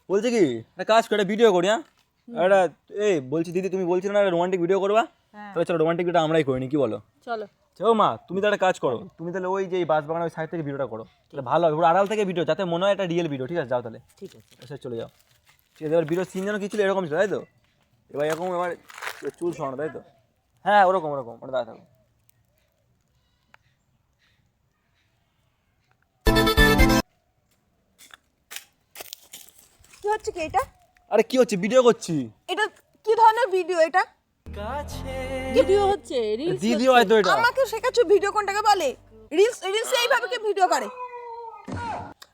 বলছি কি একটা কাজ করে, একটা ভিডিও করি। হ্যাঁ একটা এই বলছি দিদি, তুমি বলছিলে না রোমান্টিক ভিডিও করবা, তাহলে চলো রোমান্টিক ভিডিও আমরাই করিনি, কি বলো? চলো। ও মা, তুমি তো একটা কাজ করো, তুমি তাহলে ওই যে বাস বাগানের ওই সাইড থেকে ভিডিওটা করো, তাহলে ভালো হবে, পুরো আড়াল থেকে ভিডিও, যাতে মনে হয় একটা রিয়েল ভিডিও। ঠিক আছে, যাও তাহলে। ঠিক আছে এসে চলে যাও। ঠিক আছে, এবার ভিডিও সিন যেন কি ছিল এরকম ছিল, তাই তো? এবার এরকম এবার চুল সরানো, তাই তো? হ্যাঁ ওরকম ওরকম, ওটা দাঁড়া থাকো। কি হচ্ছে কি এটা? আরে কি হচ্ছে, ভিডিও করছি। এটা কি ধরনের ভিডিও এটা? ভিডিও হচ্ছে, রিলস দিদি হয়তো এটা। আমাকে শেখাচ্ছ ভিডিও কোনটাকে বলে? রিলস রিলস এইভাবে কি ভিডিও করে?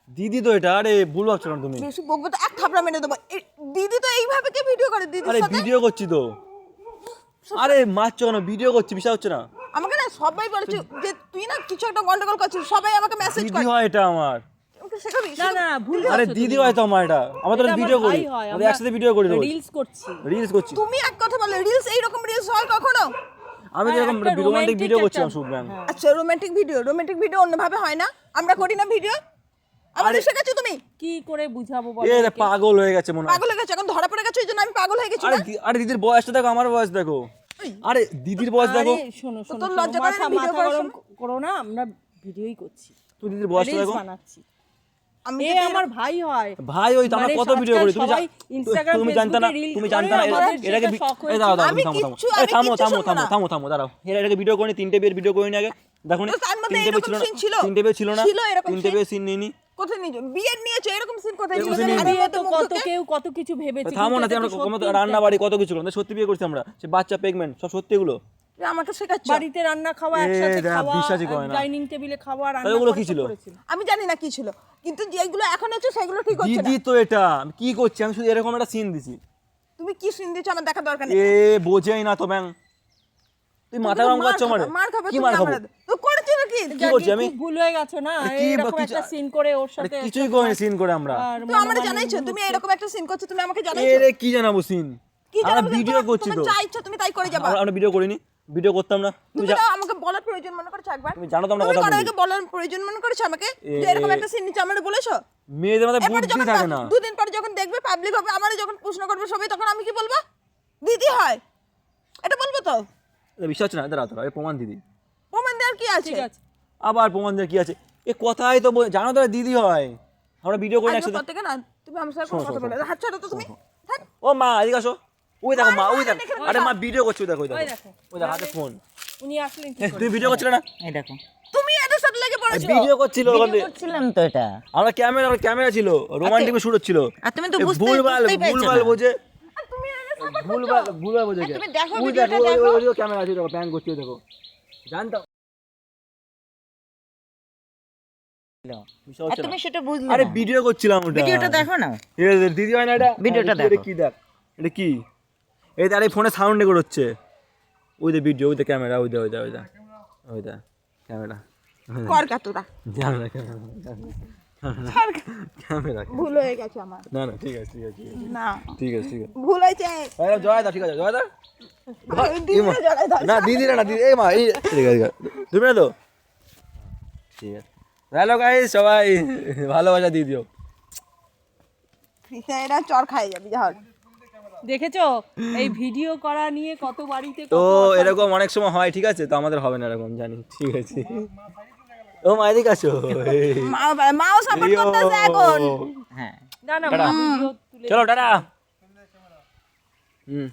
দিদি তো এটা। আরে ভুল ভাবছো না তুমি। বেশি বকবো তো এক থাপড়া মেরে দেবো। দিদি তো এইভাবে কি ভিডিও করে দিদির আরে সাথে? ভিডিও করছি তো। আরে মারছো কেন, ভিডিও করছি, বিশ্বাস হচ্ছে না? আমাকে না সবাই বলেছে যে তুই না কিছু একটা গন্ডগোল করছিস, সবাই আমাকে মেসেজ দিদি করে। হয় এটা আমার। আমাকে শেখাবি? না না ভুল আরে করছো দিদি তুমি। হয় তো আমার এটা। আমরা তো এটা আমার ভিডিও করি, ভাই হয়, আমরা একসাথে ভিডিও করি রোজ। রিলস করছি। রিলস করছি। তুমি এক কথা বলে রিলস এইরকম রিলস হয় কখনো? আমি যেরকম একটা রোমান্টিক romantic ভিডিও একটা- করছিলাম শুট ম্যাম। হ্যাঁ। আচ্ছা রোমান্টিক ভিডিও অন্যভাবে হয় না? আমরা করি না ভিডিও? আমাদের শেখাচ্ছ তুমি? কি করে বুঝাবো বলো? এ রে একে? পাগল হয়ে গেছে মনে হয়। পাগল হয়ে গেছো, এখন ধরা পড়ে গেছো, এই জন্য আমি পাগল হয়ে গেছি আরে না? আরে দিদির বয়সটা দেখো, আমার বয়স দেখো। আরে দিদির বয়স দেখো। আরে শোনো শোনো তোর শোনো, লজ্জা করে না মাথা video মাথা করার গরম সময়? করো না, আমরা ভিডিওই করছি, তুই দিদির বয়সটা রিলস দেখো। বানাচ্ছি। আমি এ যদি আমার ভাই হয়। ভাই ওই তো আমরা মানে কত ভিডিও আজকাল করি, তুমি সবাই Instagram, তুমি জানতা না, Facebook'e reel তুমি করে, জানতা না আমাদের এটাকে সেটা শখ এই দাও দাও আমি থামো থামো কিচ্ছু- এই আমি থামো কিচ্ছু থামো শুনবো থামো না। থামো থামো দাঁড়াও। এটাকে ভিডিও করিনি, তিনটে বিয়ের ভিডিও করিনি আগে, দেখো নি তো তার মধ্যে তিনটে বিয়ে এরকম ছিল না, scene ছিল? তিনটে বিয়ে ছিল না, ছিল এরকম তিনটে scene? বিয়ে সিন নিইনি। কোথায় নিয়ে বিয়ে নিয়েছো এরকম সিন কোথায় ছিল? এরকম scene জানি নেই। না, বিয়ে তো মুখ কত ঢুকে। কেউ কত কিছু ভেবেছে, থামো না, কিন্তু এটা আমরা তো সত্যি। রান্না বাড়ি কত কিছু করলাম, সত্যি বিয়ে করছি আমরা, সে বাচ্চা প্রেগনেন্ট সব সত্যি এগুলো। এ আমাকে শেখাচ্ছ? বাড়িতে রান্না খাওয়া, এ একসাথে দেখ, খাওয়া, বিশ্বাসই করে না। ডাইনিং টেবিলে খাওয়া, রান্না তাহলে ওগুলো করা কি সব ছিল? করেছিল। আমি জানি না কি ছিল, কিন্তু যেগুলো এখন হচ্ছে সেগুলো ঠিক হচ্ছে না। দিদি তো এটা। আমি কি করছি, আমি শুধু এরকম একটা সিন দিছি। তুমি কি সিন দিচ্ছ আমার দেখা দরকার নেই। এ বোঝেই না তো ম্যাম, তুই মাথা গরম করছো আমার। মার খাবে কি তুমি মার খাবো? আমার। তো করেছো নাকি? কি করছি আমি? খুব ভুল হয়ে গেছে না, আরে কি এরকম কিছু- একটা সিন করে ওর আরে সাথে কিছুই করিনি সিন করে আমরা। আর তো আমারে জানাইছো তুমি এরকম একটা সিন করছো, তুমি আমাকে এ জানাইছো? রে কি জানাবো সিন, কি আমরা জানাবো? ভিডিও করছি তো। তুমি যা ইচ্ছা তুমি তাই করে যাবা। আমরা ভিডিও করিনি, ভিডিও করতাম না। তুমি তুমি যা- না আমাকে বলার প্রয়োজন মনে করছো একবার? তুমি জানো তো আমরা তুমি কথা কারো বলি। আগে বলার প্রয়োজন মনে করছো আমাকে যে এ- এরকম একটা সিন নিচে আমারে বলেছো? মেয়েদের মধ্যে এরপরে বুদ্ধি যখন থাকে না। দুদিন পরে যখন দেখবে পাবলিক হবে, আমারে যখন প্রশ্ন করবে সবাই, তখন আমি কি বলবো? দিদি হয় এটা বলবো তো? এটা বিশ্বাস হচ্ছে না, দাঁড়াও দাঁড়াও, এই প্রমাণ দিদি। প্রমাণ দেওয়ার কি আছে? ঠিক আছে। আবার প্রমাণ দেওয়ার কি আছে? এ কথাই তো জানো তো দিদি হয়, আমরা ভিডিও করি না আজকে একসাথে। পর থেকে না তুমি আমার সাথে শোনো, কথা শোনো, বলে হাত ছাড়ো তো তুমি। ধ্যাৎ। ও মা এদিকে আসো। ওই দেখো মা, ওই মা, দেখো। দেখে নাও। আরে মা ভিডিও করছো, ওই দেখো, ওই ওই দেখো, দেখো। ওই দেখো হাতে ফোন। উনি আসলেন কি এ, করে? তুমি ভিডিও করছিলে না? এই দেখো তুমি এদের সাথে লেগে পড়েছো। ভিডিও করছিল ওখান থেকে। করছিলাম তো এটা। আমরা ক্যামেরা ছিল, রোমান্টিক শুট হচ্ছিল। আর তুমি তো এ বুঝতেই পারছো ভুলভাল না। বোঝে, আর তুমি এদের সাথে ভুলভাল বোঝে। তুমি দেখো ওই ভিডিওটা দেখো, দেখো। ওই ক্যামেরা আছে, দেখো প্যান করছে, ওই দেখো। জানতাম বিশ্বাস আর হচ্ছে তুমি না। সেটা বুঝলে আরে না। ভিডিও করছিলাম ওটা। ভিডিওটা দেখো না। এ দিদি হয় না এটা? ভিডিওটা হ্যাঁ, এটা দেখো। কি দেখ, এটা কি? এই তার এই ফোনে সাউন্ড রেকর্ড হচ্ছে। ওই দে ভিডিও, ওই দে ক্যামেরা, ওই দে ক্যামেরা, কর কাতুরা। ক্যামেরা। ভুল হয়ে গেছে আমার। না না ঠিক আছে, না ঠিক আছে। ভুল হয়েছে। আরে জয় দা, ঠিক আছে জয় দা। দিদিরা জড়ায় ধর। না দিদি না দিদি, এই মা এই ঠিক আছে তুমি না তো ঠিক আছে। হ্যালো গাইস, সবাই ভালোবাসা দিয়ে দিও। এরা চর খাই যাবি যা। দেখেছো এই ভিডিও করা নিয়ে কত বাড়িতে তো কত এরকম অনেক সময় হয়, ঠিক আছে, তো আমাদের হবে না এরকম, জানি, ঠিক আছে। ও মা এদিকে আসো। মাও সাপোর্ট করতেছে এখন। হ্যাঁ না না টাটা। ভিডিও তুলে চলো টাটা। হুম